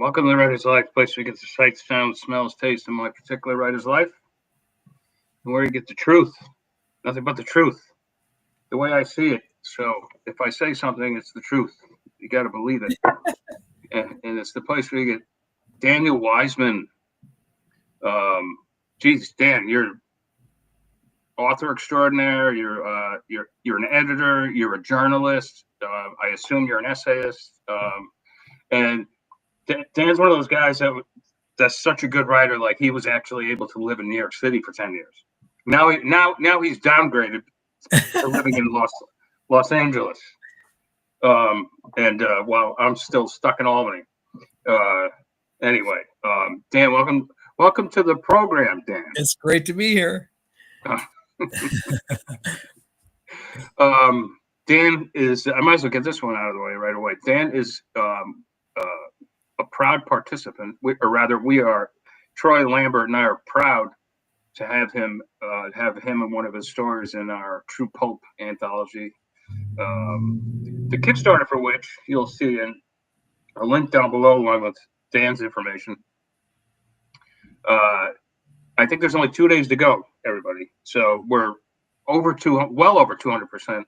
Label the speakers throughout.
Speaker 1: Welcome to the Writer's Life, place where you get the sights, sounds, smells, taste in my particular writer's life, and where you get the truth, nothing but the truth, the way I see it. So if I say something, it's the truth. You got to believe it. And it's the place where you get Daniel Weizmann. Geez, Dan, you're author extraordinaire. You're an editor. You're a journalist. I assume you're an essayist. And Dan's one of those guys that's such a good writer. Like, he was actually able to live in New York City for 10 years. Now he's downgraded to living in Los Angeles. While I'm still stuck in Albany. Anyway, Dan, welcome to the program, Dan.
Speaker 2: It's great to be here.
Speaker 1: Dan is, I might as well get this one out of the way right away. Dan is a proud participant, we are, Troy Lambert and I are proud to have him and one of his stories in our True Pulp anthology. The Kickstarter for which you'll see a link down below along with Dan's information. I think there's only 2 days to go, everybody. So we're well over 200%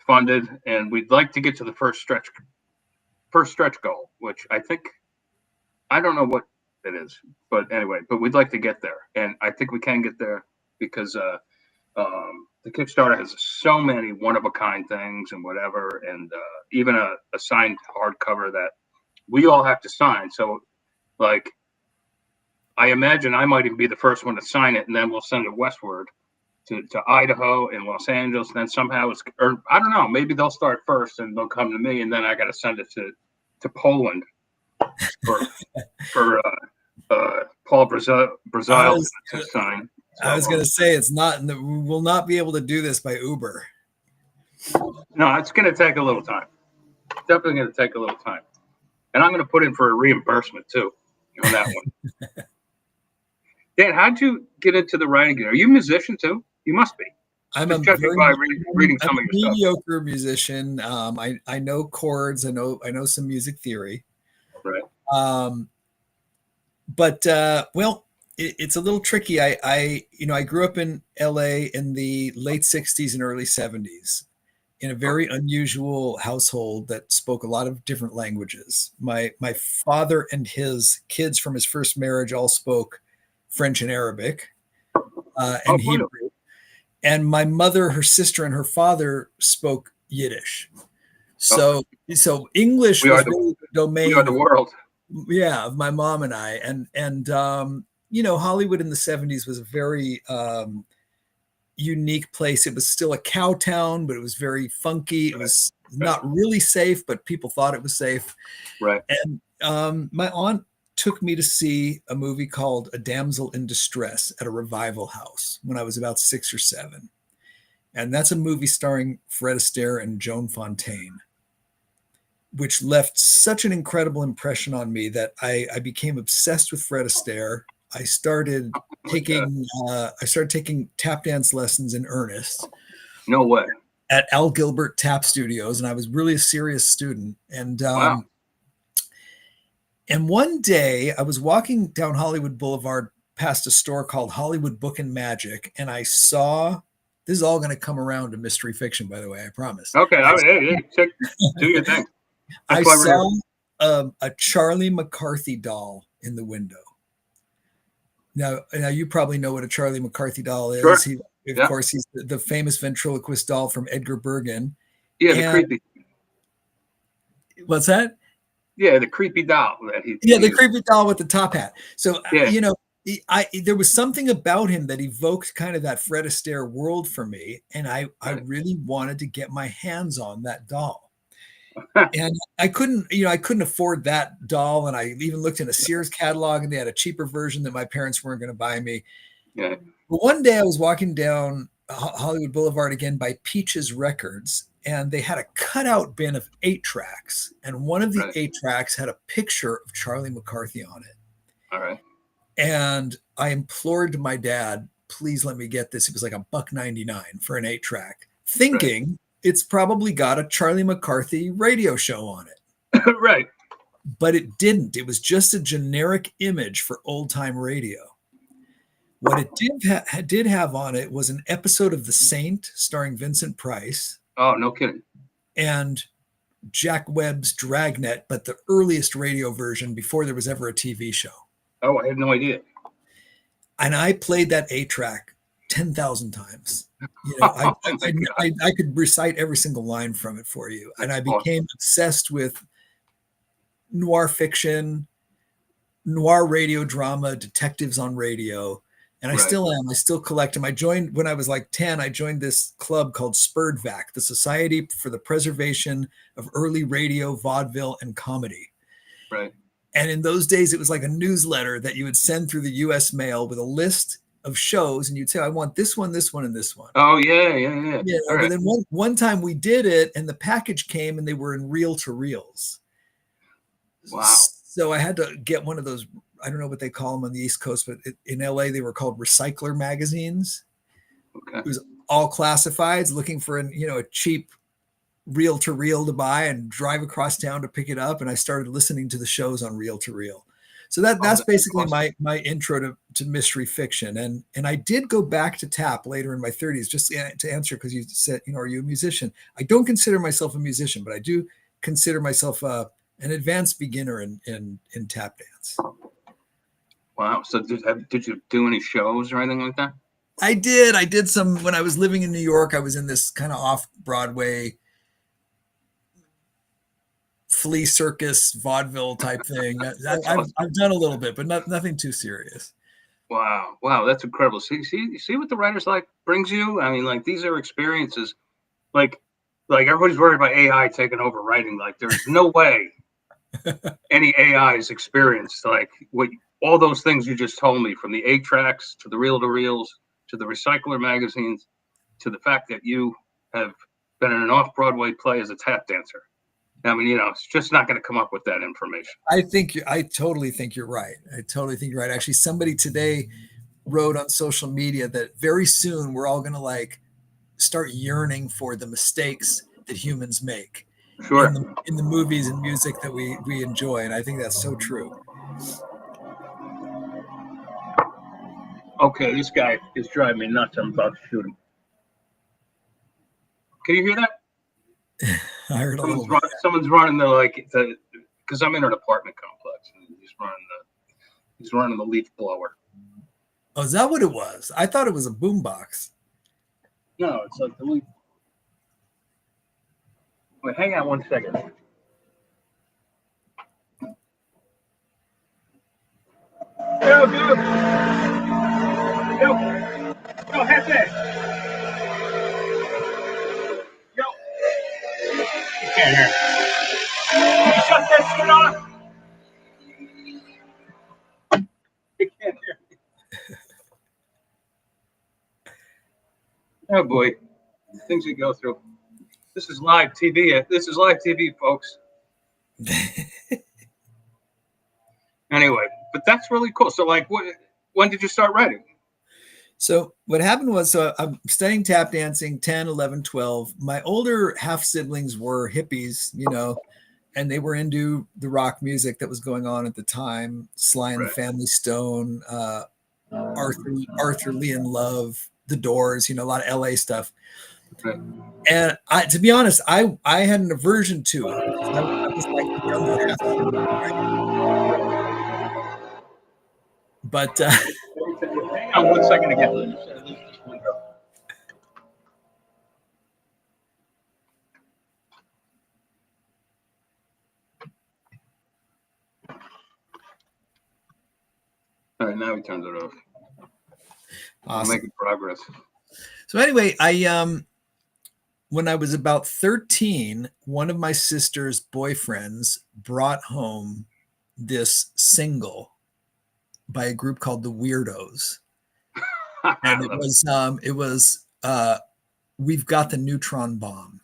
Speaker 1: funded, and we'd like to get to the first stretch goal, which I don't know what it is, but anyway, but we'd like to get there, and I think we can get there because the Kickstarter has so many one-of-a-kind things and whatever, and even a signed hardcover that we all have to sign. So, like, I imagine I might even be the first one to sign it, and then we'll send it westward to Idaho and Los Angeles, and then somehow or I don't know, maybe they'll start first and they'll come to me, and then I got to send it to Poland for Paul Brazil to sign. So,
Speaker 2: I was going to say we will not be able to do this by Uber.
Speaker 1: No, it's going to take a little time. Definitely going to take a little time, and I'm going to put in for a reimbursement too on that one. Dan, how'd you get into the writing? Are you a musician too? You must be.
Speaker 2: I'm
Speaker 1: reading some of your stuff.
Speaker 2: Mediocre musician. I know chords. I know some music theory.
Speaker 1: Right.
Speaker 2: But it's a little tricky. I grew up in LA in the late 60s and early 70s in a very unusual household that spoke a lot of different languages. My father and his kids from his first marriage all spoke French and Arabic and Hebrew. And my mother, her sister, and her father spoke Yiddish. So English was really the domain.
Speaker 1: We are the world.
Speaker 2: Yeah, of my mom and I. And Hollywood in the 70s was a very unique place. It was still a cow town, but it was very funky. It was not really safe, but people thought it was safe.
Speaker 1: Right.
Speaker 2: And my aunt took me to see a movie called A Damsel in Distress at a revival house when I was about 6 or 7. And that's a movie starring Fred Astaire and Joan Fontaine, which left such an incredible impression on me that I became obsessed with Fred Astaire. I started taking tap dance lessons in earnest.
Speaker 1: No way.
Speaker 2: At Al Gilbert Tap Studios, and I was really a serious student. And
Speaker 1: wow.
Speaker 2: And one day I was walking down Hollywood Boulevard past a store called Hollywood Book and Magic, and I saw, this is all going to come around to mystery fiction, by the way, I promise.
Speaker 1: Okay, do your thing.
Speaker 2: I saw a Charlie McCarthy doll in the window. Now you probably know what a Charlie McCarthy doll is.
Speaker 1: Sure.
Speaker 2: Of course, he's the famous ventriloquist doll from Edgar Bergen.
Speaker 1: Yeah, the creepy.
Speaker 2: What's that?
Speaker 1: Yeah, the creepy doll that
Speaker 2: the creepy doll with the top hat. So there was something about him that evoked kind of that Fred Astaire world for me, and I really wanted to get my hands on that doll. And I couldn't afford that doll, and I even looked in a Sears catalog, and they had a cheaper version that my parents weren't going to buy me.
Speaker 1: Yeah.
Speaker 2: But one day I was walking down Hollywood Boulevard again by Peaches Records, and they had a cutout bin of 8-tracks, and one of the 8-tracks had a picture of Charlie McCarthy on it.
Speaker 1: All right.
Speaker 2: And I implored my dad, please let me get this. It was like $1.99 for an 8-track, thinking it's probably got a Charlie McCarthy radio show on it.
Speaker 1: Right.
Speaker 2: but it didn't. It was just a generic image for old time radio. What it did have on it was an episode of The Saint starring Vincent Price.
Speaker 1: Oh, no kidding.
Speaker 2: And Jack Webb's Dragnet, but the earliest radio version before there was ever a TV show.
Speaker 1: Oh, I had no idea.
Speaker 2: And I played that 8-track 10,000 times. You know, I could recite every single line from it for you. And I became obsessed with noir fiction, noir radio drama, detectives on radio. And I still am. I still collect them. I joined when I was like 10. I joined this club called SPURDVAC, the Society for the Preservation of Early Radio, Vaudeville, and Comedy.
Speaker 1: Right.
Speaker 2: And in those days, it was like a newsletter that you would send through the U.S. mail with a list of shows, and you'd say, "I want this one, this one, and this one."
Speaker 1: Oh yeah.
Speaker 2: Yeah. But then one time we did it, and the package came, and they were in reel-to-reels.
Speaker 1: Wow.
Speaker 2: So I had to get one of those. I don't know what they call them on the East Coast, but in LA, they were called recycler magazines.
Speaker 1: Okay.
Speaker 2: It was all classifieds, looking for a cheap reel to reel to buy and drive across town to pick it up. And I started listening to the shows on reel to reel. So that's basically awesome. my intro to mystery fiction. And I did go back to tap later in my 30s, just to answer, because you said, are you a musician? I don't consider myself a musician, but I do consider myself an advanced beginner in tap dance.
Speaker 1: Wow. So did you do any shows or anything like that?
Speaker 2: I did some when I was living in New York. I was in this kind of off-Broadway flea circus vaudeville type thing. I've done a little bit, but nothing too serious.
Speaker 1: Wow. That's incredible. See what the writer's like brings you? I mean, like, these are experiences. Like everybody's worried about AI taking over writing. Like, there's no way any AI is experienced like what all those things you just told me, from the 8-tracks to the reel-to-reels to the recycler magazines to the fact that you have been in an off-Broadway play as a tap dancer. I mean, it's just not going to come up with that information.
Speaker 2: I totally think you're right. Actually, somebody today wrote on social media that very soon we're all going to start yearning for the mistakes that humans make.
Speaker 1: Sure.
Speaker 2: In the movies and music that we enjoy. And I think that's so true.
Speaker 1: Okay, this guy is driving me nuts. I'm about to shoot him. Can you hear that?
Speaker 2: I heard
Speaker 1: someone's running because I'm in an apartment complex, and he's running the leaf blower.
Speaker 2: Oh, is that what it was? I thought it was a boombox.
Speaker 1: No, it's like the leaf. Wait, hang on 1 second. Yo, dude. Yo, head there. Yo. You can't hear. Can you shut that shit off? You can't hear me. Oh boy, things you go through. This is live TV. This is live TV, folks. Anyway, but that's really cool. So, when did you start writing?
Speaker 2: So what happened was, I'm studying tap dancing, 10, 11, 12. My older half siblings were hippies, and they were into the rock music that was going on at the time. Sly and the Family Stone, Arthur Lee and Love, The Doors, a lot of LA stuff.
Speaker 1: Right.
Speaker 2: And to be honest, I had an aversion to it. I was like the younger half sibling, right? But
Speaker 1: hang on 1 second again. All right, now he turns it off. Awesome. Making progress.
Speaker 2: So anyway, when I was about 13, one of my sister's boyfriends brought home this single by a group called the Weirdos. And it was We've Got the Neutron Bomb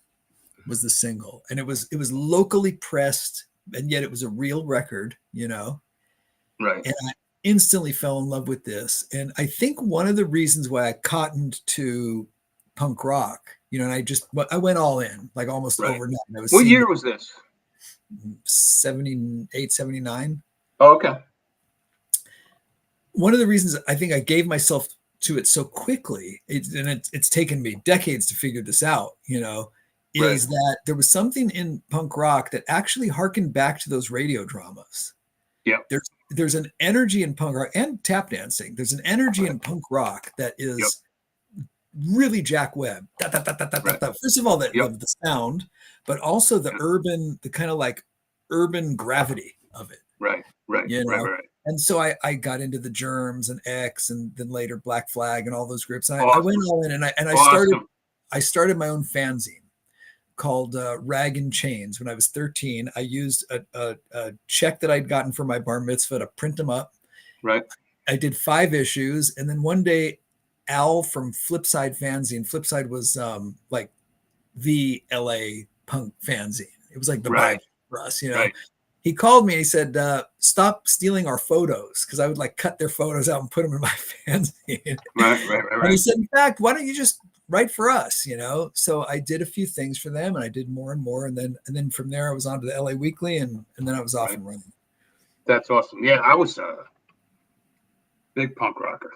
Speaker 2: was the single. And it was locally pressed, and yet it was a real record,
Speaker 1: Right.
Speaker 2: And I instantly fell in love with this. And I think one of the reasons why I cottoned to punk rock, and I went all in, like almost overnight.
Speaker 1: What year was this?
Speaker 2: 78, 79.
Speaker 1: Oh, okay.
Speaker 2: One of the reasons I think I gave myself to it so quickly, it's taken me decades to figure this out,
Speaker 1: Right.
Speaker 2: is that there was something in punk rock that actually harkened back to those radio dramas.
Speaker 1: Yep.
Speaker 2: There's an energy in punk rock and tap dancing. There's an energy in punk rock that is really Jack Webb. First of all, the sound, but also the urban, the kind of like urban gravity of it.
Speaker 1: Right.
Speaker 2: And so I got into the Germs and X and then later Black Flag and all those groups. And
Speaker 1: Awesome.
Speaker 2: I went all in and I
Speaker 1: Awesome.
Speaker 2: started my own fanzine called Rag and Chains. When I was 13, I used a check that I'd gotten for my bar mitzvah to print them up.
Speaker 1: Right.
Speaker 2: I did 5 issues. And then one day, Al from Flipside fanzine, Flipside was like the LA punk fanzine. It was like the Bible for us,
Speaker 1: Right.
Speaker 2: He called me and he said, stop stealing our photos, because I would like cut their photos out and put them in my fanzine.
Speaker 1: Right.
Speaker 2: And he said, in fact, why don't you just write for us, So I did a few things for them and I did more and more. And then from there I was on to the LA Weekly and then I was off and running.
Speaker 1: That's awesome. Yeah, I was a big punk rocker.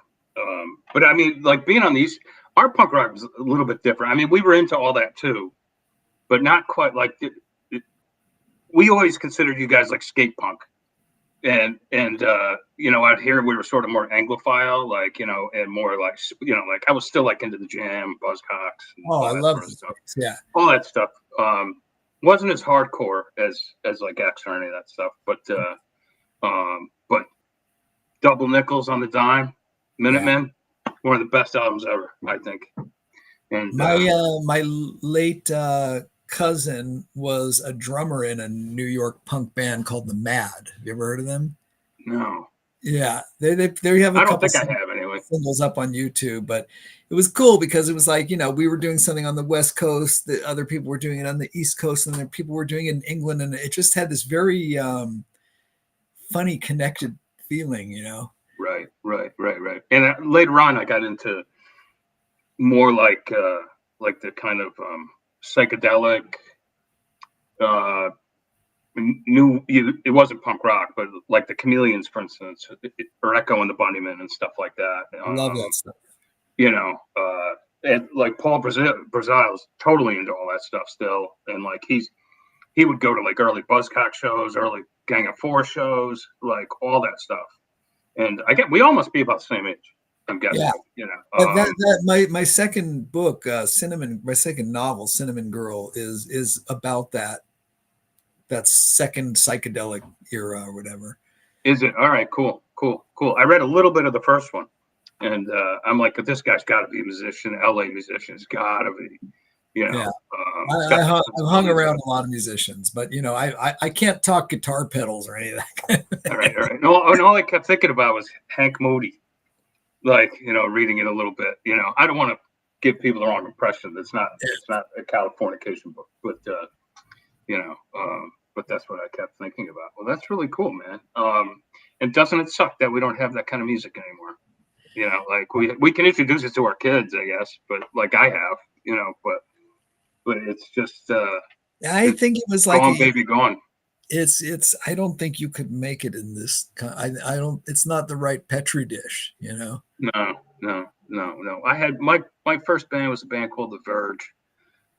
Speaker 1: But I mean, like being on these, our punk rock was a little bit different. I mean, we were into all that too, but not quite like we always considered you guys like skate punk. And out here we were sort of more Anglophile, like, and more like, like I was still like into the Jam, Buzzcocks.
Speaker 2: Oh, I love this stuff. Yeah.
Speaker 1: All that stuff. Wasn't as hardcore as like X or any of that stuff, but Double Nickels on the Dime, Minutemen, one of the best albums ever, I think. And
Speaker 2: my late cousin was a drummer in a New York punk band called the Mad. Have you ever heard of them?
Speaker 1: No.
Speaker 2: Yeah, they have
Speaker 1: I don't think I have anyway.
Speaker 2: Singles up on YouTube, but it was cool because it was like, we were doing something on the West Coast, the other people were doing it on the East Coast, and then people were doing it in England, and it just had this very funny connected feeling,
Speaker 1: Right. And later on, I got into more like the kind of psychedelic. It wasn't punk rock, but like the Chameleons, for instance, or Echo and the Bunnymen and stuff like that.
Speaker 2: Love that stuff.
Speaker 1: And like Paul Brazil's totally into all that stuff still, and like he would go to like early Buzzcock shows, early Gang of Four shows, like all that stuff. And we all must be about the same age, I'm guessing.
Speaker 2: Yeah. My second book, my second novel, Cinnamon Girl, is about that second psychedelic era or whatever.
Speaker 1: Is it? All right, cool. I read a little bit of the first one, and I'm like, this guy's got to be a musician, LA musician. It's got to be,
Speaker 2: Yeah. I've hung around a lot of musicians, but I can't talk guitar pedals or any of that.
Speaker 1: All right. No, all I kept thinking about was Hank Moody, like reading it a little bit. I don't want to give people the wrong impression. It's not a Californication book, but but that's what I kept thinking about. Well, that's really cool, man. And doesn't it suck that we don't have that kind of music anymore? Like we can introduce it to our kids, I guess, but like I have, but it's just
Speaker 2: I think it was like
Speaker 1: gone, baby, gone.
Speaker 2: It's I don't think you could make it in this. I don't. It's not the right petri dish,
Speaker 1: No. I had my first band was a band called The Verge.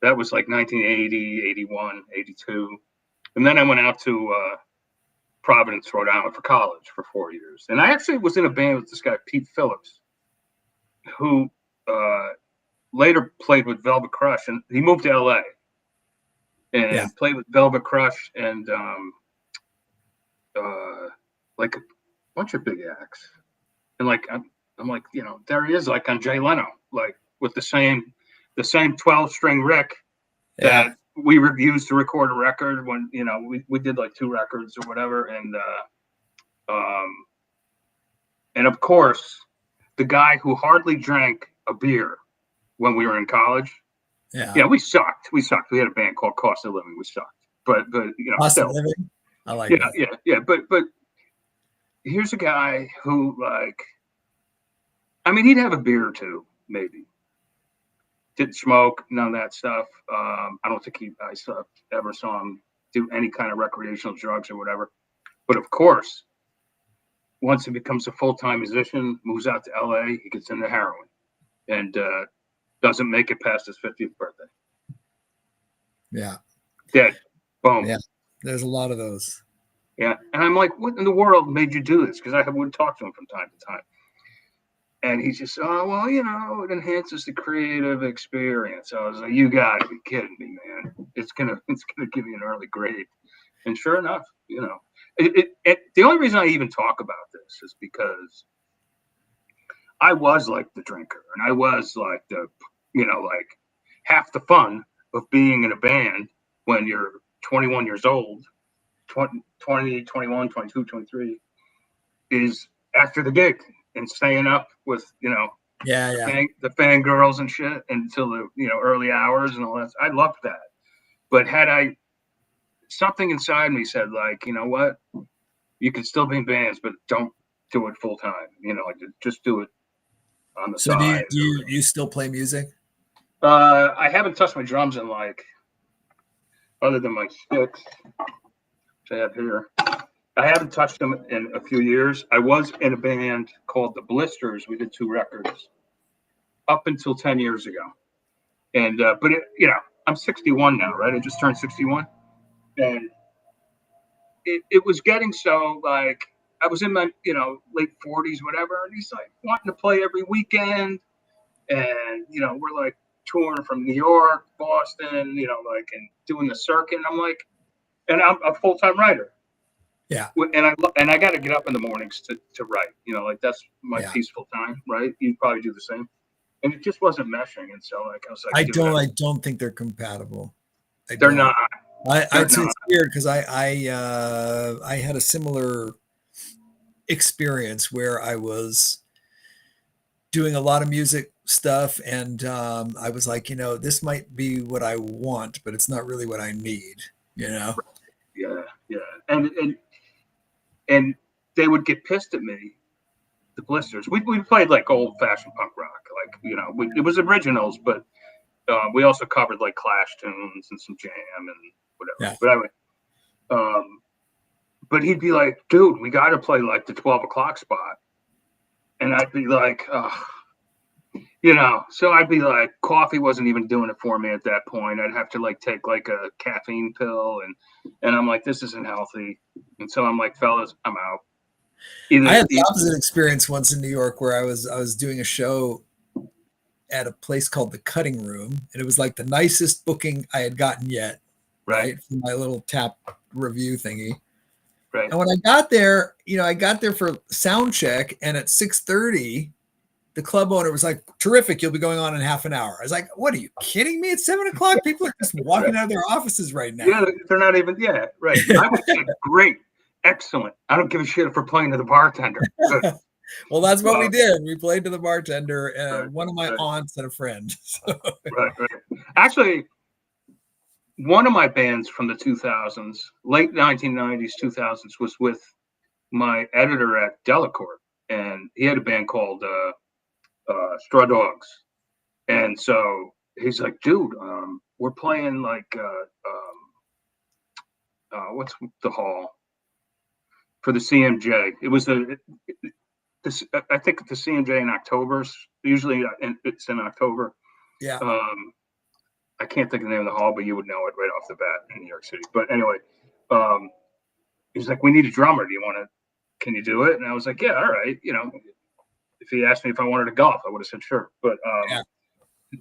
Speaker 1: That was like 1980, 81, 82. And then I went out to Providence, Rhode Island for college for 4 years. And I actually was in a band with this guy, Pete Phillips, who later played with Velvet Crush. And he moved to LA and played with Velvet Crush and like a bunch of big acts. And like, I'm like, there he is, like on Jay Leno, like with the same 12-string Rick that we used to record a record when, we did like 2 records or whatever. And of course, the guy who hardly drank a beer when we were in college. Yeah, we sucked. We had a band called Cost of Living. We sucked. But
Speaker 2: Cost of Living? I like that.
Speaker 1: Yeah. But here's a guy who, like, I mean, he'd have a beer or two, maybe. Didn't smoke, none of that stuff. I don't think I ever saw him do any kind of recreational drugs or whatever. But of course, once he becomes a full-time musician, moves out to LA, he gets into heroin and doesn't make it past his 50th birthday.
Speaker 2: Yeah.
Speaker 1: Dead. Boom.
Speaker 2: Yeah. There's a lot of those.
Speaker 1: Yeah. And I'm like, what in the world made you do this? Because I would talk to him from time to time. And he's just, oh, well, it enhances the creative experience. I was like, you got to be kidding me, man. It's gonna give you an early grade. And sure enough, the only reason I even talk about this is because I was like the drinker, and I was like the, like half the fun of being in a band when you're 21 years old, 20, 21, 22, 23, is after the gig and staying up with, the fangirls and shit until the, early hours and all that. I loved that. But something inside me said, like, you know what? You can still be in bands, but don't do it full time. Just do it on the side.
Speaker 2: Do you still play music?
Speaker 1: I haven't touched my drums in other than my sticks, which I have here. I haven't touched them in a few years. I was in a band called the Blisters. We did 2 records up until 10 years ago. And, but I'm 61 now, right? I just turned 61. And it was getting so, like, I was in my, late 40s, whatever. And he's like wanting to play every weekend. And, we're like touring from New York, Boston, and doing the circuit. And I'm like, and I'm a full-time writer.
Speaker 2: Yeah.
Speaker 1: And I got to get up in the mornings to write, that's my peaceful time. Right. You probably do the same. And it just wasn't meshing. And so I was like,
Speaker 2: I don't think they're compatible.
Speaker 1: They're not.
Speaker 2: It's weird because I had a similar experience where I was doing a lot of music stuff, and I was like, this might be what I want, but it's not really what I need.
Speaker 1: Yeah. And they would get pissed at me. The Blisters. We played like old-fashioned punk rock, it was originals, but we also covered like Clash tunes and some Jam and whatever.
Speaker 2: Yeah.
Speaker 1: But anyway, but he'd be like, dude, we got to play like the 12 o'clock spot. And I'd be like, so I'd be like, coffee wasn't even doing it for me at that point. I'd have to like take like a caffeine pill. And I'm like, this isn't healthy. And so I'm like, fellas, I'm out.
Speaker 2: I had the opposite experience once in New York where I was doing a show at a place called the Cutting Room, and it was like the nicest booking I had gotten yet, right? For my little tap review thingy.
Speaker 1: Right.
Speaker 2: And when I got there, I got there for sound check, and at 6:30, the club owner was like, terrific, you'll be going on in half an hour. I was like, what, are you kidding me? It's 7 o'clock. People are just walking out of their offices right now.
Speaker 1: Yeah, they're not even, right. I would say, great. Excellent. I don't give a shit if we're playing to the bartender. Good.
Speaker 2: Well, that's what we did. We played to the bartender and one of my aunts and a friend. So.
Speaker 1: Right. Actually, one of my bands from the 2000s, late 1990s, 2000s, was with my editor at Delacorte. And he had a band called Straw Dogs. And so he's like, dude, we're playing like, what's the hall? For the CMJ. It was I think the CMJ in October. Usually it's in October.
Speaker 2: Yeah.
Speaker 1: I can't think of the name of the hall, but you would know it right off the bat in New York City. But anyway, he's like, we need a drummer. Can you do it? And I was like, yeah, all right. If he asked me if I wanted to golf, I would have said sure. But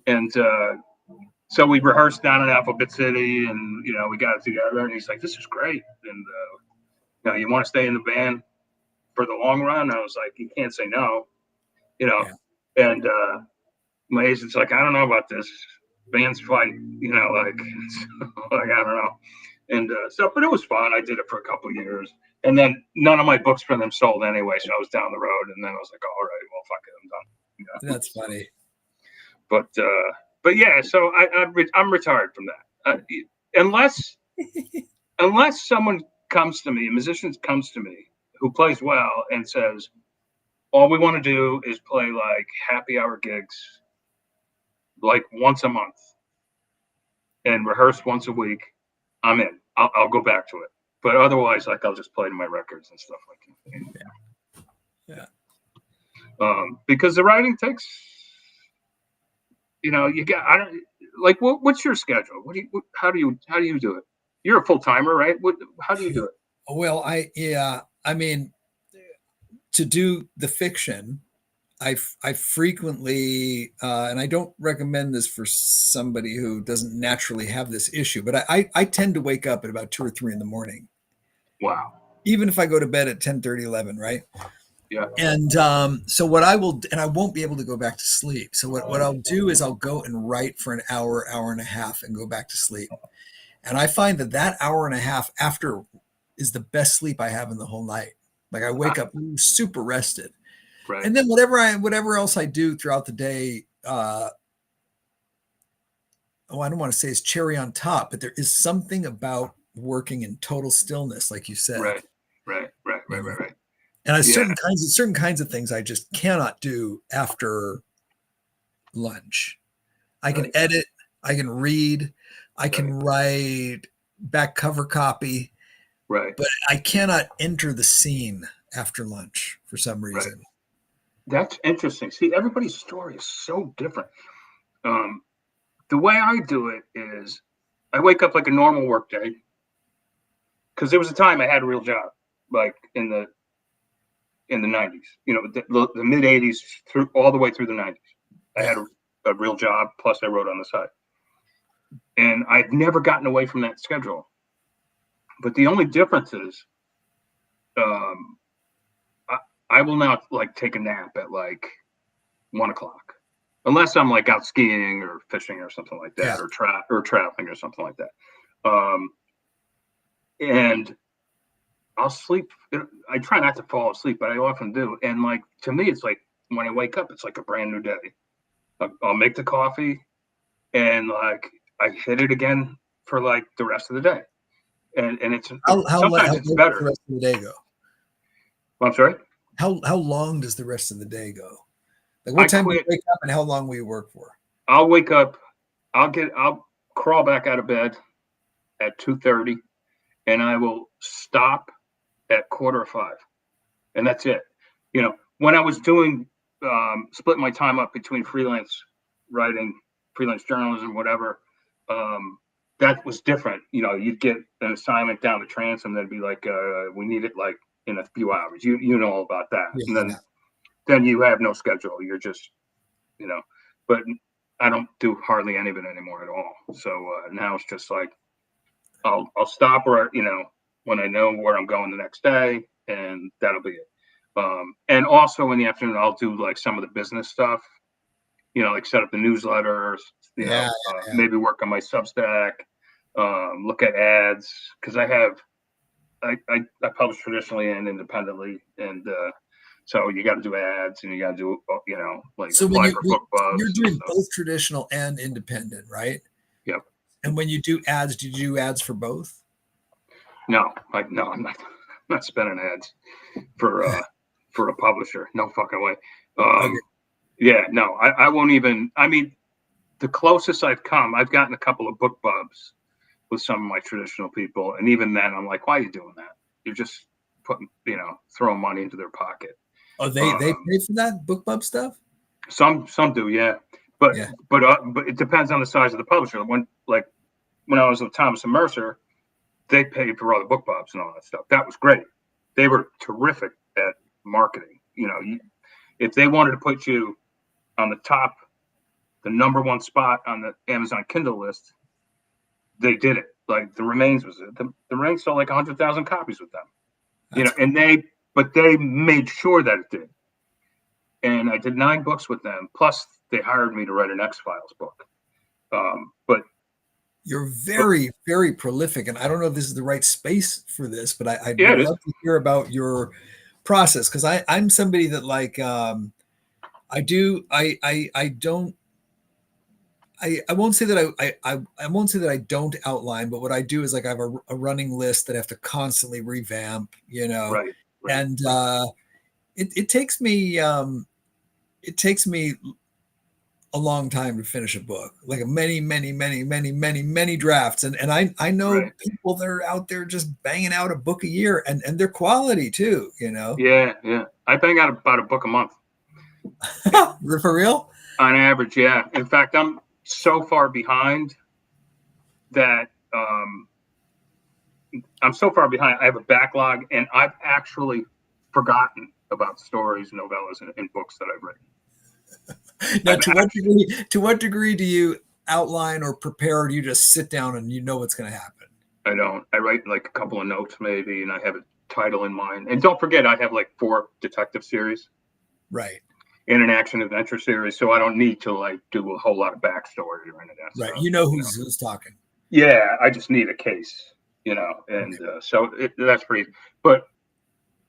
Speaker 1: and so we rehearsed down in Alphabet City, and we got it together. And he's like, this is great. And you want to stay in the band for the long run? I was like, you can't say no, And my agent's like, I don't know about this. Bands fight, like I don't know. And but it was fun. I did it for a couple of years, and then none of my books for them sold anyway, so I was down the road. And then I was like, all right, well, fuck it, I'm done.
Speaker 2: That's funny.
Speaker 1: But yeah, so I'm retired from that. Unless someone comes to me, a musician comes to me who plays well and says, all we want to do is play like happy hour gigs, like once a month, and rehearse once a week, I'm in. I'll go back to it. But otherwise, like, I'll just play to my records and stuff like that.
Speaker 2: Yeah.
Speaker 1: Because the writing takes, you got, I don't, like, what's your schedule? How do you do it? You're a full timer, right? How do you do it?
Speaker 2: Well, I mean, to do the fiction, I frequently, and I don't recommend this for somebody who doesn't naturally have this issue, but I tend to wake up at about 2 or 3 in the morning.
Speaker 1: Wow.
Speaker 2: Even if I go to bed at 10:30, 11, right?
Speaker 1: Yeah.
Speaker 2: And so what I will, and I won't be able to go back to sleep. So what I'll do is I'll go and write for an hour, hour and a half and go back to sleep. And I find that hour and a half after is the best sleep I have in the whole night. Like I wake up super rested.
Speaker 1: Right.
Speaker 2: And then whatever else I do throughout the day, I don't want to say it's cherry on top, but there is something about working in total stillness, like you said.
Speaker 1: Right.
Speaker 2: And certain kinds of things I just cannot do after lunch. I can edit, I can read, I can write back cover copy,
Speaker 1: right?
Speaker 2: But I cannot enter the scene after lunch for some reason.
Speaker 1: Right. That's interesting. See, everybody's story is so different. The way I do it is I wake up like a normal work day, because there was a time I had a real job, like in the 90s, the mid 80s through all the way through the 90s. I had a real job, plus I wrote on the side. And I've never gotten away from that schedule. But the only difference is I will not like take a nap at like 1 o'clock, unless I'm like out skiing or fishing or something like that, or traveling or something like that. And I'll sleep. I try not to fall asleep, but I often do. And like, to me, it's like when I wake up, it's like a brand new day. I'll make the coffee and like I hit it again for like the rest of the day. And it's sometimes it's better.
Speaker 2: Does the rest of the day go?
Speaker 1: I'm sorry?
Speaker 2: How long does the rest of the day go? Like what time do you wake up and how long will you work for?
Speaker 1: I'll wake up, I'll crawl back out of bed at 2:30 and I will stop at 4:45. And that's it. When I was doing split my time up between freelance writing, freelance journalism, whatever, that was different. You'd get an assignment down to Transom, that'd be like, we need it like in a few hours. You know all about that.
Speaker 2: Yeah,
Speaker 1: and then you have no schedule. You're just, but I don't do hardly any of it anymore at all. So now it's just like, I'll stop where, when I know where I'm going the next day, and that'll be it. And also in the afternoon, I'll do like some of the business stuff, like set up the newsletters, maybe work on my Substack, look at ads, because I publish traditionally and independently, and so you got to do ads and you got to do, like apply for book buzz.
Speaker 2: You're doing both traditional and independent, right?
Speaker 1: Yep.
Speaker 2: And when you do ads, do you do ads for both?
Speaker 1: No, I'm not spending ads for a publisher. No fucking way.
Speaker 2: Okay.
Speaker 1: Yeah, no, I won't even. I mean, the closest I've come, I've gotten a couple of book bubs with some of my traditional people, and even then, I'm like, why are you doing that? You're just putting, throwing money into their pocket.
Speaker 2: Oh, they pay for that book bub stuff?
Speaker 1: Some do, yeah. But it depends on the size of the publisher. When I was with Thomas and Mercer, they paid for all the book bubs and all that stuff. That was great. They were terrific at marketing. If they wanted to put you on the number one spot on the Amazon Kindle list, they did it. Like the Remains was it. The Remains sold like 100,000 copies with them. That's cool. And they made sure that it did. And I did 9 books with them. Plus, they hired me to write an X-Files book. But
Speaker 2: you're very, very prolific, and I don't know if this is the right space for this, but I'd love to hear about your process, because I'm somebody that like I won't say that I won't say that I don't outline, but what I do is like I have a running list that I have to constantly revamp,
Speaker 1: right.
Speaker 2: And it takes me a a long time to finish a book, like a many drafts. And I know people that are out there just banging out a book a year, and they're quality too, you know?
Speaker 1: Yeah. I bang out about a book a month.
Speaker 2: For real?
Speaker 1: On average, yeah. In fact, I'm so far behind that I'm so far behind. I have a backlog, and I've actually forgotten about stories, novellas, and books that I've written.
Speaker 2: Now, to what degree do you outline or prepare, or do you just sit down and you know what's going to happen?
Speaker 1: I don't. I write like a couple of notes maybe, and I have a title in mind. And don't forget, I have like 4 detective series.
Speaker 2: Right.
Speaker 1: In an action adventure series, so I don't need to like do a whole lot of backstory or any of that
Speaker 2: right.
Speaker 1: stuff.
Speaker 2: You know who's talking.
Speaker 1: Yeah, I just need a case, and so that's pretty. But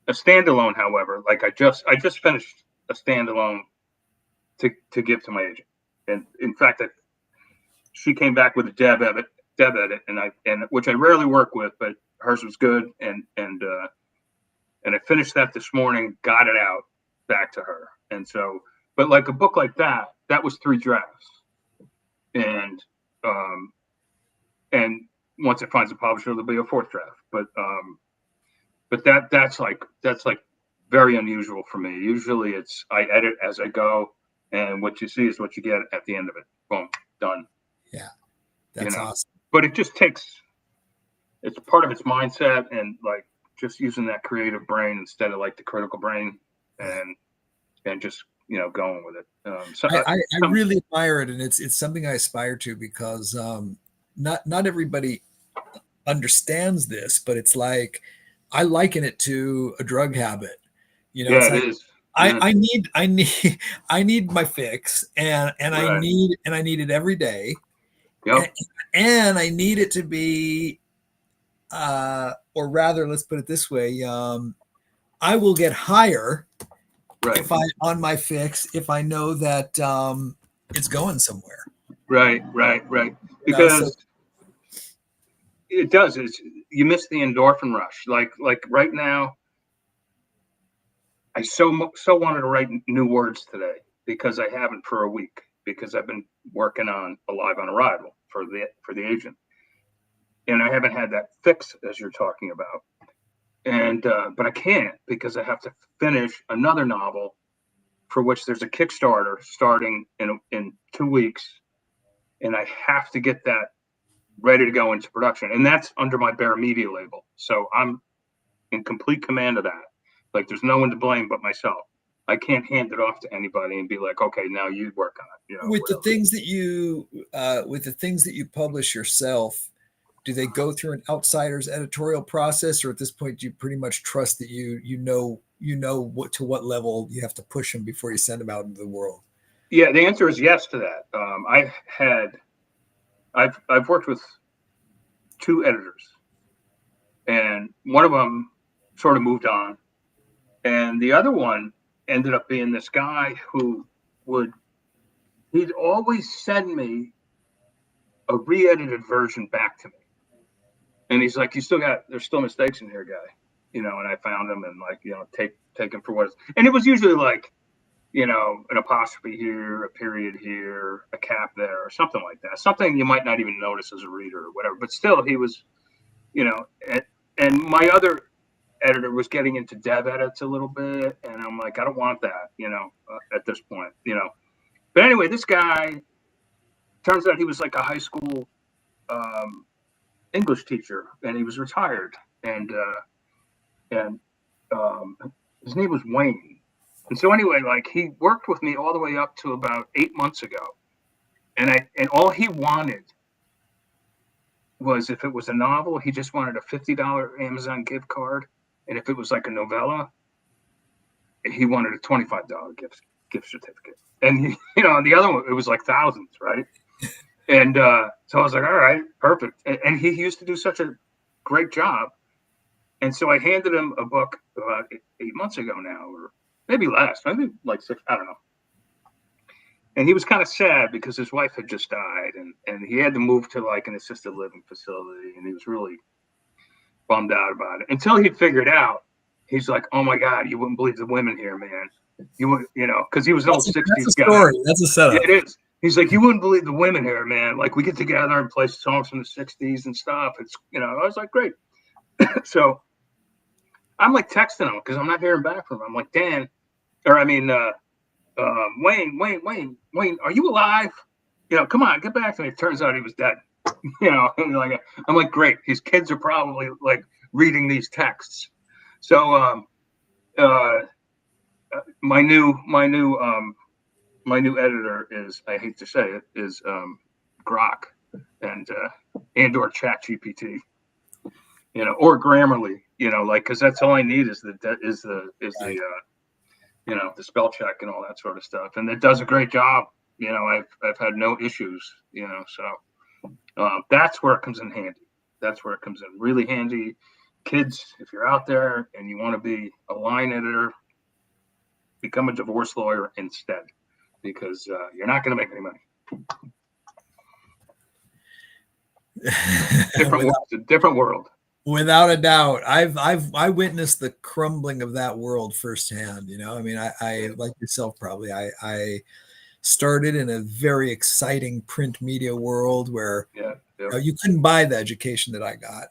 Speaker 1: a standalone, however, like I just finished a standalone to give to my agent, and in fact, she came back with a dev edit, and which I rarely work with, but hers was good, and I finished that this morning, got it out back to her. And so, but like a book like that was 3 drafts. And once it finds a publisher, there'll be a 4th draft. But that's like very unusual for me. Usually I edit as I go, and what you see is what you get at the end of it. Boom, done.
Speaker 2: Yeah. That's awesome.
Speaker 1: But it just it's part of its mindset, and like just using that creative brain instead of like the critical brain, and just going with it. So
Speaker 2: I really admire it, and it's something I aspire to, because not everybody understands this, but it's like I liken it to a drug habit.
Speaker 1: Yeah,
Speaker 2: it's
Speaker 1: it
Speaker 2: like,
Speaker 1: is.
Speaker 2: I need my fix, and I need it every day.
Speaker 1: Yep.
Speaker 2: And I need it to be, or rather, let's put it this way: I will get higher.
Speaker 1: Right.
Speaker 2: If on my fix, if I know that it's going somewhere.
Speaker 1: Right. Because it does. You miss the endorphin rush. Like right now, I so wanted to write new words today, because I haven't for a week, because I've been working on Alive on Arrival for the agent, and I haven't had that fix as you're talking about. And but I can't, because I have to finish another novel for which there's a Kickstarter starting in 2 weeks, and I have to get that ready to go into production, and that's under my Bear Media label. So I'm in complete command of that. Like there's no one to blame but myself. I can't hand it off to anybody and be like, okay, now you work on it.
Speaker 2: With the things that you publish yourself, do they go through an outsider's editorial process, or at this point do you pretty much trust that you know what level you have to push them before you send them out into the world?
Speaker 1: Yeah, the answer is yes to that. I've worked with 2 editors, and one of them sort of moved on, and the other one ended up being this guy who he'd always send me a re-edited version back to me. And he's like, there's still mistakes in here, guy. And I found them, and like, take them for what it's, and it was usually like, an apostrophe here, a period here, a cap there, or something like that. Something you might not even notice as a reader or whatever. But still, he was, and my other editor was getting into dev edits a little bit, and I'm like, I don't want that, at this point, But anyway, this guy, turns out he was like a high school English teacher, and he was retired, and his name was Wayne. And so anyway, like he worked with me all the way up to about 8 months ago, and all he wanted was, if it was a novel, he just wanted a $50 Amazon gift card, and if it was like a novella, he wanted a $25 gift certificate. And the other one, it was like thousands, right? And so I was like, all right, perfect. And he used to do such a great job. And so I handed him a book about 8 months ago now, or maybe less, maybe like 6, I don't know. And he was kind of sad because his wife had just died, and he had to move to like an assisted living facility, and he was really bummed out about it. Until he figured out, he's like, oh my God, you wouldn't believe the women here, man. You would, because he was an old 60s guy.
Speaker 2: That's a setup.
Speaker 1: Yeah, it is. He's like, you wouldn't believe the women here, man. Like we get together and play songs from the '60s and stuff. It's I was like, great. So I'm like texting him because I'm not hearing back from him. I'm like, Dan, or I mean, Wayne, are you alive? Come on, get back to me. It turns out he was dead. Like I'm like, great. His kids are probably like reading these texts. So my new editor is, I hate to say it, is Grok and or Chat GPT, or Grammarly, like because that's all I need is the the spell check and all that sort of stuff, and it does a great job. I've had no issues. So that's where it comes in handy. That's where it comes in really handy. Kids, if you're out there and you want to be a line editor, become a divorce lawyer instead, because you're not going to make any money. Different world.
Speaker 2: Without a doubt. I witnessed the crumbling of that world firsthand. I mean, I like yourself, probably. I started in a very exciting print media world where you couldn't buy the education that I got,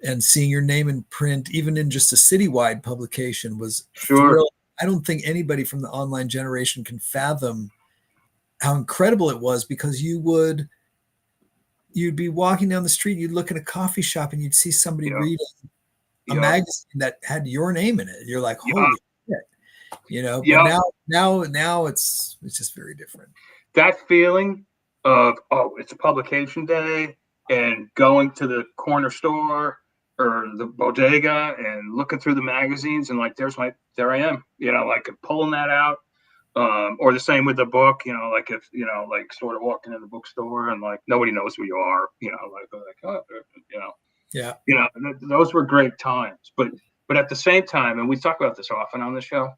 Speaker 2: and seeing your name in print, even in just a citywide publication, was
Speaker 1: sure.
Speaker 2: I don't think anybody from the online generation can fathom how incredible it was, because you'd be walking down the street, you'd look at a coffee shop and you'd see somebody reading a magazine that had your name in it. You're like, holy shit, but now it's just very different.
Speaker 1: That feeling of, it's a publication day, and going to the corner store or the bodega and looking through the magazines and like, there I am, like pulling that out. Or the same with the book, like if, like sort of walking in the bookstore and like nobody knows who you are, those were great times. But at the same time, and we talk about this often on the show,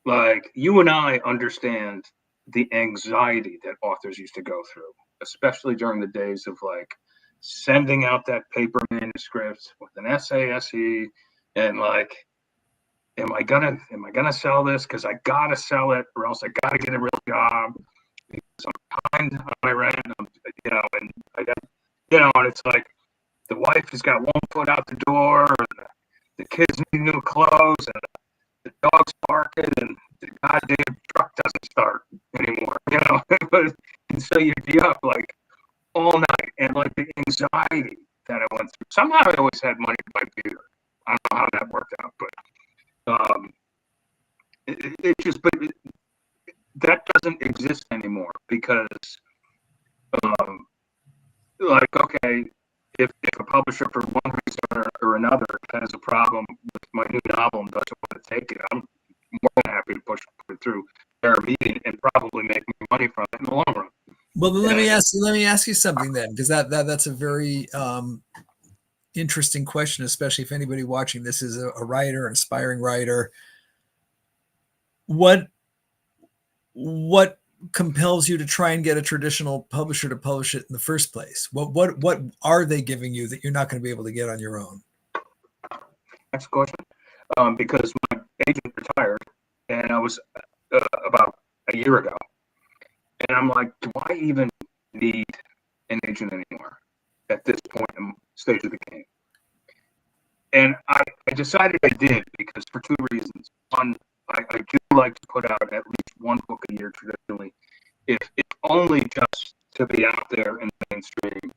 Speaker 1: like you and I understand the anxiety that authors used to go through, especially during the days of like sending out that paper manuscript with an essay and like, am I gonna sell this? Because I gotta sell it, or else I gotta get a real job. Because I'm behind on my rent, and I got, and it's like the wife has got one foot out the door, and the kids need new clothes, and the dog's barking, and the goddamn truck doesn't start anymore. And so you'd be up like all night, and like the anxiety that I went through. Somehow I always had money to buy beer. I don't know how that worked out, but. That doesn't exist anymore, because like, okay, if a publisher for one reason or another has a problem with my new novel and doesn't want to take it, I'm more than happy to push it through their meeting and probably make more money from it in the long run.
Speaker 2: Well, then let me ask you something then, because that's a very interesting question, especially if anybody watching this is a writer, an aspiring writer. What compels you to try and get a traditional publisher to publish it in the first place? What are they giving you that you're not going to be able to get on your own?
Speaker 1: Next question. Because my agent retired, and I was about a year ago, and I'm like, do I even need an agent anymore at this point in the stage of the game? And I decided I did, because for two reasons. One, I do like to put out at least one book a year traditionally, if only just to be out there in the mainstream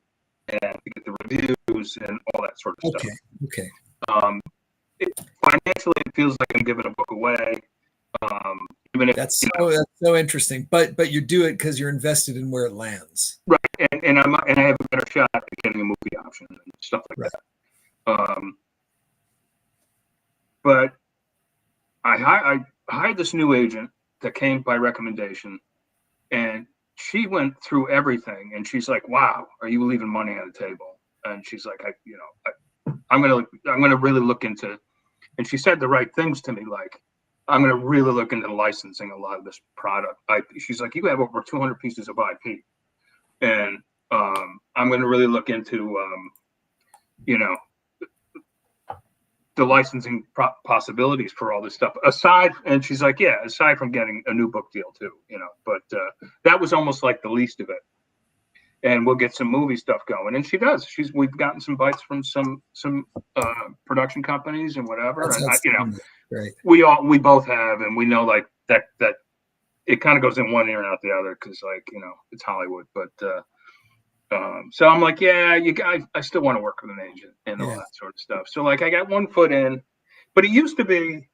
Speaker 1: and to get the reviews and all that sort of stuff.
Speaker 2: Okay.
Speaker 1: Financially, it feels like I'm giving a book away. Even if
Speaker 2: that's so interesting, but you do it because you're invested in where it lands,
Speaker 1: right? And I have a better shot at getting a movie option and stuff like that. But I hired this new agent that came by recommendation, and she went through everything, and she's like, "Wow, are you leaving money on the table?" And she's like, "I'm gonna really look into," and she said the right things to me, like, "I'm gonna really look into licensing a lot of this product." She's like, "You have over 200 pieces of IP, and I'm gonna really look into, the licensing possibilities for all this stuff. And she's like, yeah, aside from getting a new book deal too, but that was almost like the least of it. And we'll get some movie stuff going. And she does. We've gotten some bites from some production companies and whatever.
Speaker 2: Right.
Speaker 1: We both have, and we know like that it kind of goes in one ear and out the other because like it's Hollywood. But so I'm like, yeah, I still want to work with an agent and all that sort of stuff. So like I got one foot in, but it used to be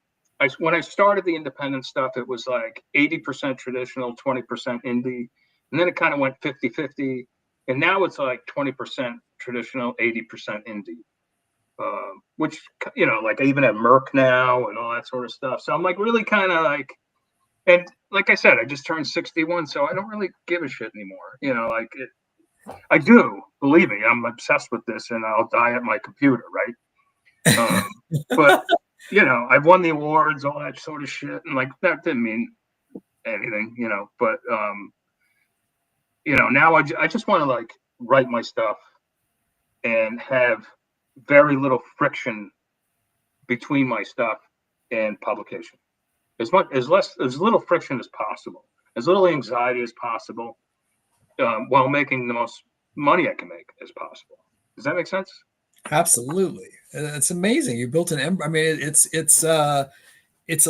Speaker 1: when I started the independent stuff, it was like 80% traditional, 20% indie. And then it kind of went 50-50. And now it's like 20% traditional, 80% indie. Which, like I even have Merck now and all that sort of stuff. So I'm like really kind of like, and like I said, I just turned 61, so I don't really give a shit anymore. I do, believe me, I'm obsessed with this and I'll die at my computer, right? But, I've won the awards, all that sort of shit. And like, that didn't mean anything, but, now I just want to like write my stuff and have very little friction between my stuff and publication. As little friction as possible, as little anxiety as possible, while making the most money I can make as possible. Does that make sense?
Speaker 2: Absolutely. It's amazing. You built an empire. I mean, it's a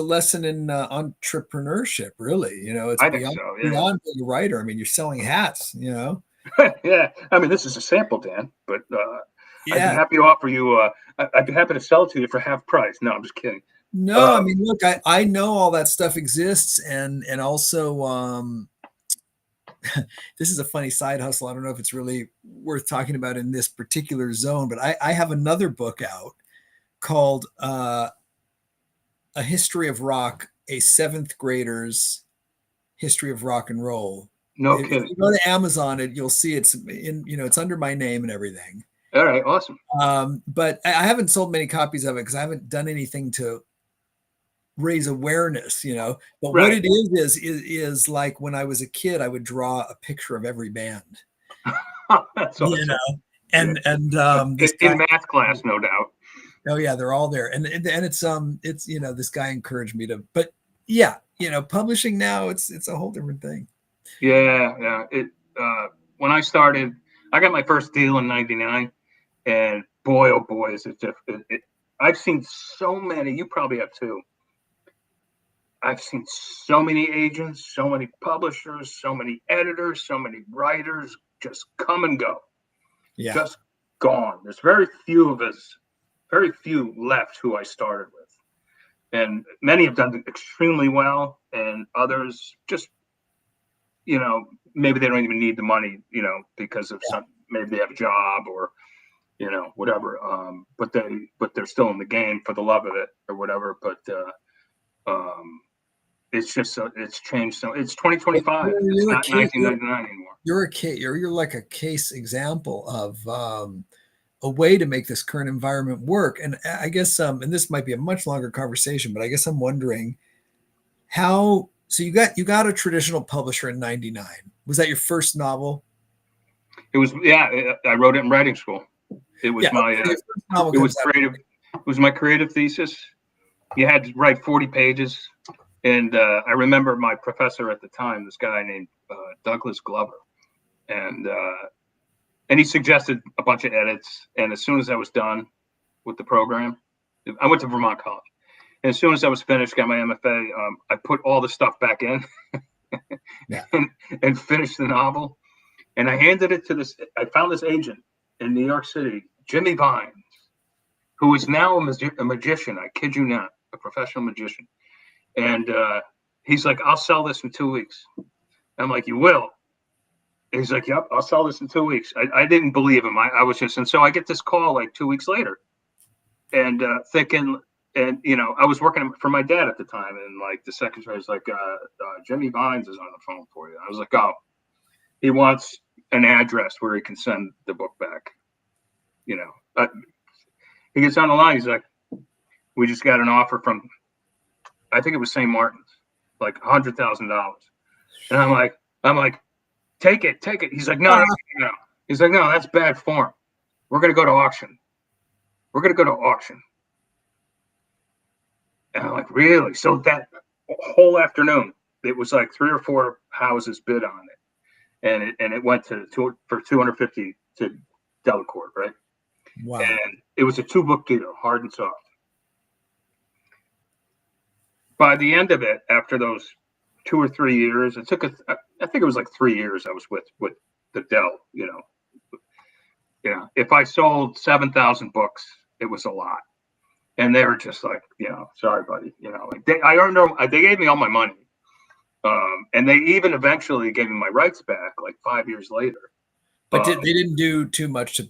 Speaker 2: lesson in entrepreneurship, really. It's beyond being a writer. I mean, you're selling hats,
Speaker 1: Yeah. I mean, this is a sample, Dan, but
Speaker 2: yeah.
Speaker 1: I'd be happy to offer you, I'd be happy to sell it to you for half price. No, I'm just kidding.
Speaker 2: No, I mean, look, I know all that stuff exists. And also, this is a funny side hustle. I don't know if it's really worth talking about in this particular zone, but I have another book out called A History of Rock, a seventh grader's history of rock and roll.
Speaker 1: No kidding.
Speaker 2: If you go to Amazon, you'll see it's it's under my name and everything.
Speaker 1: All right, awesome.
Speaker 2: But I haven't sold many copies of it because I haven't done anything to raise awareness, But right. What it is like when I was a kid, I would draw a picture of every band.
Speaker 1: That's awesome.
Speaker 2: And
Speaker 1: in math class, no doubt.
Speaker 2: Oh yeah, they're all there, and it's this guy encouraged me to, but yeah, publishing now it's a whole different thing.
Speaker 1: Yeah. It when I started, I got my first deal in '99, and boy, oh boy, is it different. I've seen so many. You probably have too. I've seen so many agents, so many publishers, so many editors, so many writers just come and go.
Speaker 2: Yeah.
Speaker 1: Just gone. There's very few left who I started with. And many have done extremely well, and others just, maybe they don't even need the money, because of maybe they have a job or, whatever. But they're still in the game for the love of it or whatever. But it's just it's changed. So it's 2025. It's not 1999 anymore.
Speaker 2: You're like a case example of a way to make this current environment work. And I guess and this might be a much longer conversation, but I guess I'm wondering how. So you got a traditional publisher in '99. Was that your first novel?
Speaker 1: It was. Yeah, I wrote it in writing school. It was it was creative. It was my creative thesis. You had to write 40 pages. And I remember my professor at the time, this guy named Douglas Glover, and he suggested a bunch of edits. And as soon as I was done with the program, I went to Vermont College. And as soon as I was finished, got my MFA, I put all the stuff back in and finished the novel. And I handed it to I found this agent in New York City, Jimmy Vines, who is now a magician. I kid you not, a professional magician. And he's like, I'll sell this in 2 weeks. I'm like, you will? And he's like, yep, I'll sell this in 2 weeks. I didn't believe him. I was just, and so I get this call like 2 weeks later and thinking, and, I was working for my dad at the time. And like the secretary was like, Jimmy Vines is on the phone for you. I was like, oh, he wants an address where he can send the book back. He gets on the line. He's like, we just got an offer from, I think it was St. Martin's, like $100,000. And I'm like, take it. He's like, no. He's like, no, that's bad form. We're going to go to auction. And I'm like, really? So that whole afternoon, it was like 3 or 4 houses bid on it, and it went for 250 to Delacorte, right?
Speaker 2: Wow.
Speaker 1: And it was a 2-book deal, hard and soft. By the end of it, after those 2 or 3 years, it took I think it was like 3 years I was with the Dell, if I sold 7,000 books, it was a lot. And they were just like, sorry, buddy, like they gave me all my money. And they even eventually gave me my rights back like 5 years later.
Speaker 2: But they didn't do too much to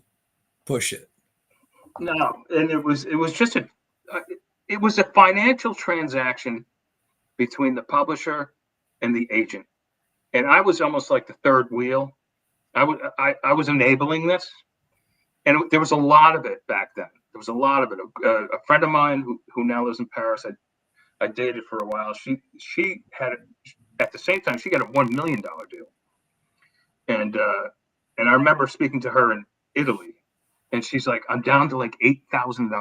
Speaker 2: push it.
Speaker 1: No, and it was just it was a financial transaction between the publisher and the agent, and I was almost like the third wheel. I was enabling this, and there was a lot of it back then. There was a lot of it. A friend of mine who now lives in Paris, I dated for a while. She had at the same time she got a $1 million deal, and I remember speaking to her in Italy, and she's like, "I'm down to like $8,000."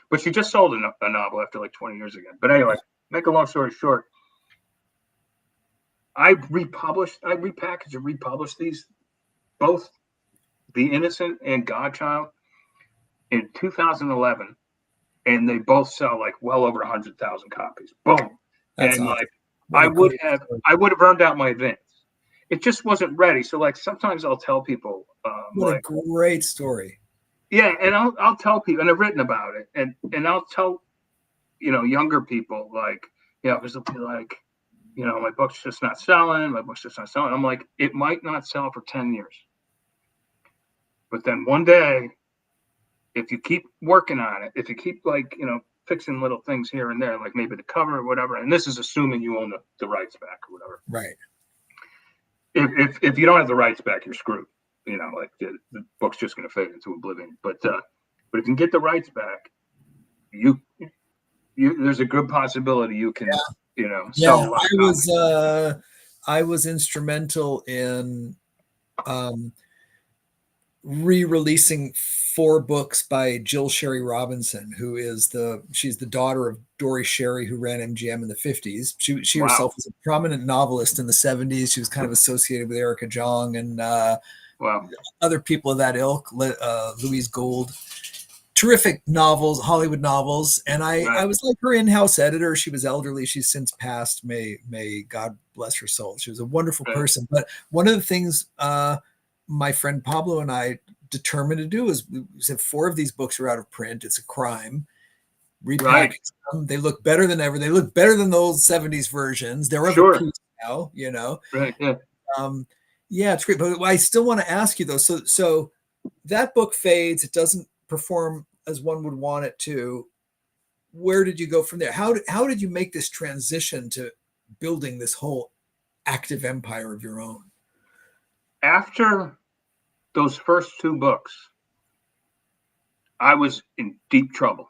Speaker 1: But she just sold a novel after like 20 years again. But anyway, make a long story short, I repackaged and republished these, both The Innocent and Godchild, in 2011, and they both sell like well over 100,000 copies. Boom.
Speaker 2: That's
Speaker 1: and
Speaker 2: awesome.
Speaker 1: like I would have earned out my advance. It just wasn't ready. So like sometimes I'll tell people,
Speaker 2: what a great story.
Speaker 1: Yeah, and I'll tell people, and I've written about it, and I'll tell younger people, like, because they'll be like, my book's just not selling. My book's just not selling. I'm like, it might not sell for 10 years, but then one day, if you keep working on it, if you keep like fixing little things here and there, like maybe the cover or whatever, and this is assuming you own the rights back or whatever.
Speaker 2: Right.
Speaker 1: If you don't have the rights back, you're screwed. Like the book's just going to fade into oblivion. But if you can get the rights back, you there's a good possibility you can sell.
Speaker 2: Yeah, I was instrumental in re-releasing 4 books by Jill Sherry Robinson, she's the daughter of Dory Sherry, who ran MGM in the 50s. She herself was a prominent novelist in the 70s. She was kind of associated with Erica Jong and other people of that ilk, Louise Gould. Terrific novels, Hollywood novels. And I was like her in-house editor. She was elderly. She's since passed. May God bless her soul. She was a wonderful person. But one of the things my friend Pablo and I determined to do is, we said 4 of these books are out of print. It's a crime. Repackage them. They look better than ever. They look better than those 70s versions. They're other pieces now,
Speaker 1: Right. Yeah.
Speaker 2: Yeah, it's great. But I still want to ask you though. So that book fades. It doesn't perform as one would want it to. Where did you go from there? How did you make this transition to building this whole active empire of your own?
Speaker 1: After those first 2 books, I was in deep trouble,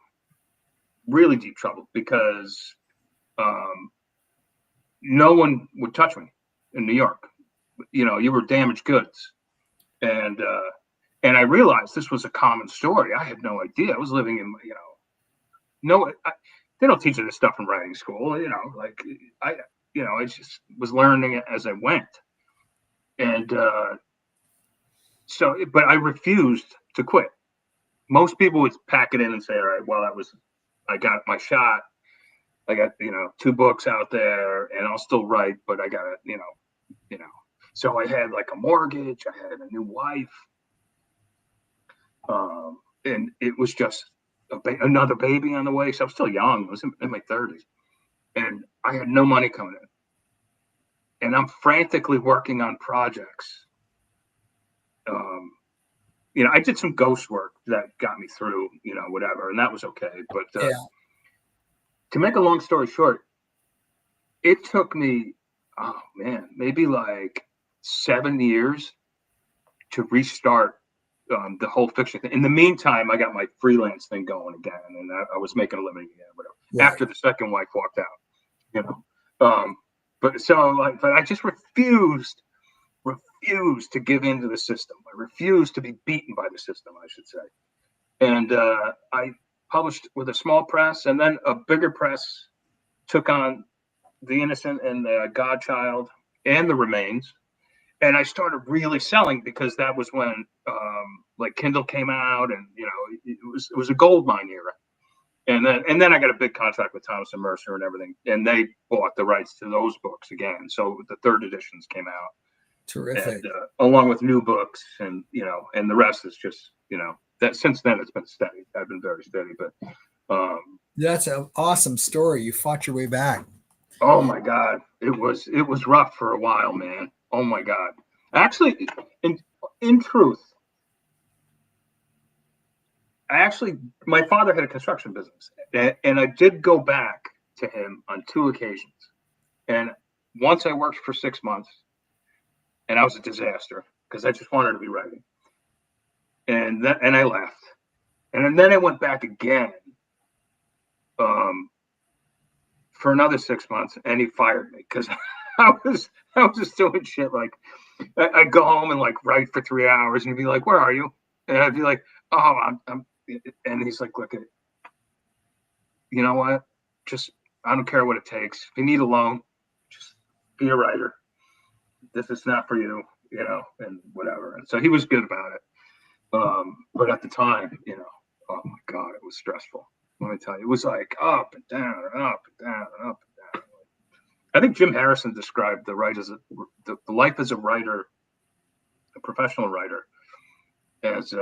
Speaker 1: really deep trouble, because no one would touch me in New York. You were damaged goods, and I realized this was a common story. I had no idea. I was living in, they don't teach you this stuff in writing school. I just was learning it as I went, and but I refused to quit. Most people would pack it in and say, all right, well, I got my shot. I got, 2 books out there, and I'll still write, but I got to, so I had like a mortgage. I had a new wife. And it was just another baby on the way. So I'm still young. I was in my 30s, and I had no money coming in, and I'm frantically working on projects. I did some ghost work that got me through, whatever, and that was okay. But to make a long story short, it took me, maybe like 7 years to restart the whole fiction thing. In the meantime, I got my freelance thing going again, and I was making a living again, whatever. Right. After the second wife walked out, but I just refused to give in to the system. I refused to be beaten by the system, I should say. And I published with a small press, and then a bigger press took on The Innocent and the Godchild and The Remains. And I started really selling because that was when like Kindle came out, and it was a gold mine era. And then I got a big contract with Thomas and Mercer and everything, and they bought the rights to those books again. So the third editions came out.
Speaker 2: Terrific.
Speaker 1: And, along with new books, and and the rest is just that since then it's been steady. I've been very steady, but
Speaker 2: that's an awesome story. You fought your way back.
Speaker 1: oh my God, it was rough for a while, man. Oh my God, actually, in truth, my father had a construction business, and I did go back to him on 2 occasions, and once I worked for 6 months. And I was a disaster because I just wanted to be writing. And I left. And then I went back again for another 6 months, and he fired me because I was just doing shit like I'd go home and like write for 3 hours, and he'd be like, "Where are you?" And I'd be like, "Oh, I'm," and he's like, "Look, you know what? Just I don't care what it takes. If you need a loan, just be a writer. This is not for you, and whatever." And so he was good about it. But at the time, oh my God, it was stressful. Let me tell you, it was like up and down and up and down and up and down. I think Jim Harrison described the life as a writer, a professional writer, as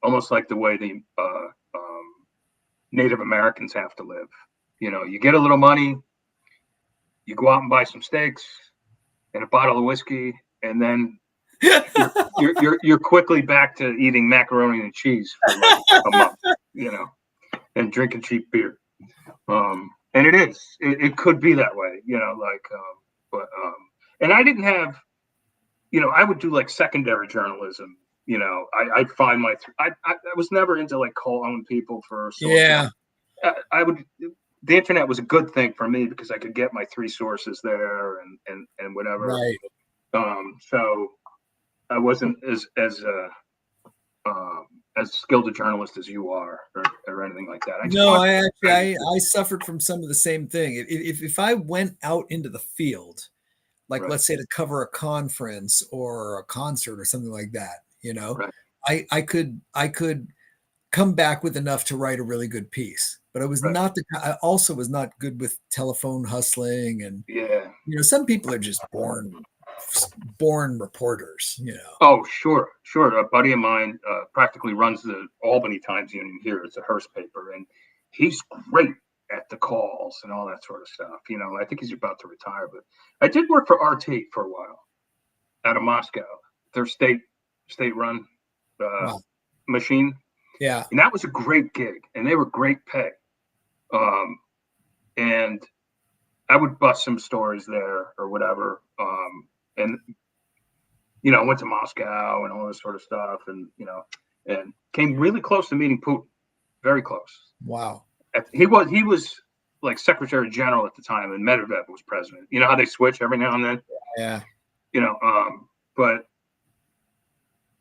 Speaker 1: almost like the way the Native Americans have to live. You get a little money, you go out and buy some steaks and a bottle of whiskey, and then you're quickly back to eating macaroni and cheese for like a month, and drinking cheap beer. And it could be that way, and I didn't have, I would do like secondary journalism. I'd find I was never into like calling people for sources.
Speaker 2: Yeah.
Speaker 1: The internet was a good thing for me because I could get my 3 sources there and whatever.
Speaker 2: Right.
Speaker 1: So I wasn't as skilled a journalist as you are, or anything like that.
Speaker 2: I suffered from some of the same thing. If I went out into the field, like let's say to cover a conference or a concert or something like that, right. I could come back with enough to write a really good piece. But I also was not good with telephone hustling, and some people are just born reporters.
Speaker 1: Oh, sure. A buddy of mine practically runs the Albany Times Union here. It's a Hearst paper, and he's great at the calls and all that sort of stuff. I think he's about to retire, but I did work for RT for a while out of Moscow. Their state-run machine.
Speaker 2: Yeah,
Speaker 1: and that was a great gig, and they were great pay. And I would bust some stories there or whatever. And went to Moscow and all this sort of stuff, and and came really close to meeting Putin, very close.
Speaker 2: Wow.
Speaker 1: He was like Secretary General at the time, and Medvedev was president. You know how they switch every now and then.
Speaker 2: Yeah.
Speaker 1: But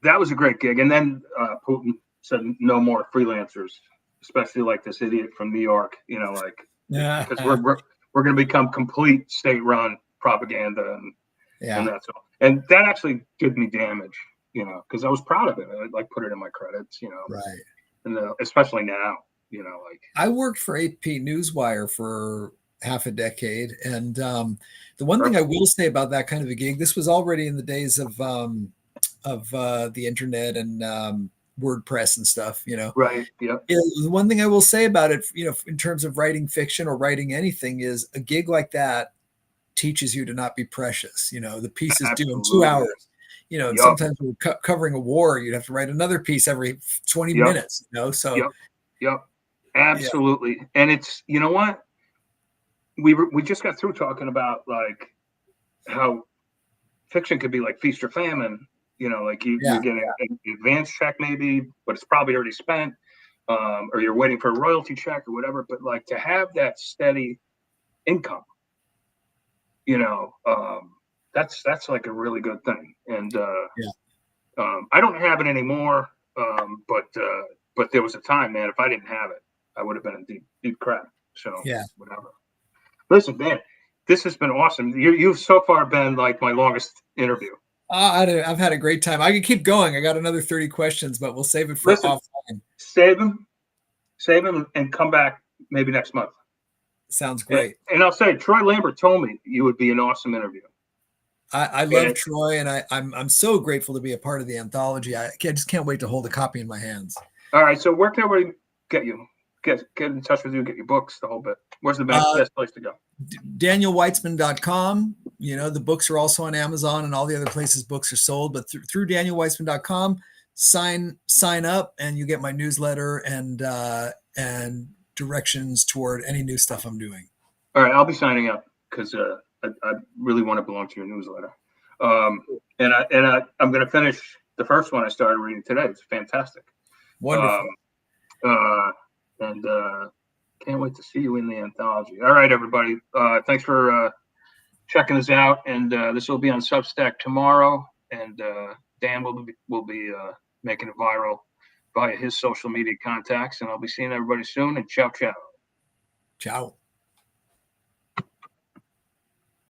Speaker 1: that was a great gig, and then Putin said no more freelancers, especially like this idiot from New York. Because we're going to become complete state-run propaganda, and that's all. And that actually did me damage, because I was proud of it. I like put it in my credits,
Speaker 2: Right.
Speaker 1: And especially now,
Speaker 2: I worked for AP Newswire for half a decade, and the one thing I will say about that kind of a gig, this was already in the days of the internet and WordPress and stuff,
Speaker 1: Right. Yeah.
Speaker 2: The one thing I will say about it, in terms of writing fiction or writing anything, is a gig like that teaches you to not be precious. The piece is due in 2 hours. And sometimes we're covering a war, you'd have to write another piece every 20 minutes. So.
Speaker 1: Yep. Absolutely. Yeah. And it's, what? We just got through talking about like how fiction could be like feast or famine. Like you're getting an advance check maybe, but it's probably already spent, or you're waiting for a royalty check or whatever. But like to have that steady income, that's like a really good thing. And I don't have it anymore, but there was a time, man, if I didn't have it, I would have been in deep crap. So
Speaker 2: Yeah.
Speaker 1: whatever. Listen, man, this has been awesome. You've so far been like my longest interview.
Speaker 2: I've had a great time. I can keep going. I got another 30 questions, but we'll save it for offline.
Speaker 1: Save them, and come back maybe next month.
Speaker 2: Sounds great.
Speaker 1: And I'll say, Troy Lambert told me you would be an awesome interview.
Speaker 2: I love Troy, and I'm so grateful to be a part of the anthology. I just can't wait to hold a copy in my hands.
Speaker 1: All right, so where can everybody get you? Get in touch with you, get your books, the whole bit. Where's the best place to go?
Speaker 2: DanielWeitzmann.com. The books are also on Amazon and all the other places books are sold, but through DanielWeitzmann.com, sign up and you get my newsletter and directions toward any new stuff I'm doing.
Speaker 1: All right, I'll be signing up because I really want to belong to your newsletter. And I'm going to finish the first one I started reading today. It's fantastic.
Speaker 2: Wonderful.
Speaker 1: And can't wait to see you in the anthology. All right, everybody. Thanks for checking us out. And this will be on Substack tomorrow. And Dan will be making it viral via his social media contacts. And I'll be seeing everybody soon. And ciao, ciao.
Speaker 2: Ciao.